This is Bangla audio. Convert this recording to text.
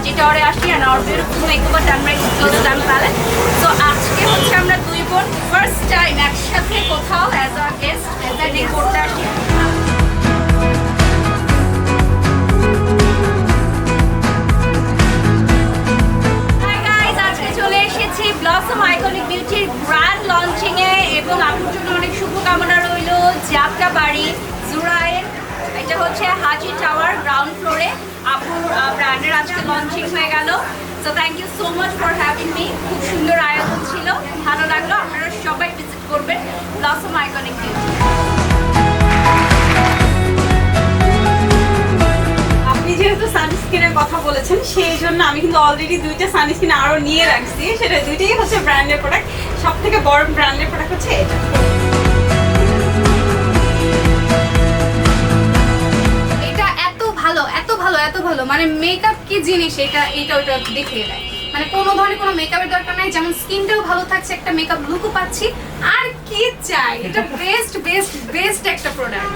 হাজি টাওয়ারে আসি and our beautiful makeover done by Sultan Palace. So আজকে হচ্ছে আমরা দুই বোন ফার্স্ট টাইম একসাথে কোথাও অ্যাজ আ গেস্ট এন্টারটেইন করতে আসি। Hi guys, আজকে চলে এসেছি ব্লসম আইকনিক বিউটির গ্র্যান্ড লঞ্চিং এ এবং আপনার জন্য অনেক শুভকামনা রইল। যাত্রাবাড়ি জুরাইন, এটা হচ্ছে হাজি টাওয়ার গ্রাউন্ড ফ্লোরে আপুর ব্র্যান্ডের আজকে লঞ্চিং হয়ে গেল। So thank you so much for having me. খুব সুন্দর আয়োজন ছিল, ভালো লাগলো। আপনারা সবাই ভিজিট করবেন ব্লসম আইকনিক বিউটি। আপনি যেহেতু সানস্ক্রিনের কথা বলেছেন সেই জন্য আমি কিন্তু অলরেডি দুইটা সানস্ক্রিন আরো নিয়ে রাখছি। সেটা দুইটাই হচ্ছে ব্র্যান্ডের প্রোডাক্ট। সব থেকে বড় ব্র্যান্ডের প্রোডাক্ট হচ্ছে এটা। এটা এত ভালো এত ভালো এত ভালো, মানে মেকআপ কি জিনিস এটা ওইটা দেখিয়ে দেয়। মানে কোনো ধরনের কোনো মেকআপের দরকার নাই, যেমন স্কিনটাও ভালো থাকছে, একটা মেকআপ লুকও পাচ্ছি। আর কি চাই, এটা বেস্ট বেস্ট বেস্ট একটা প্রোডাক্ট।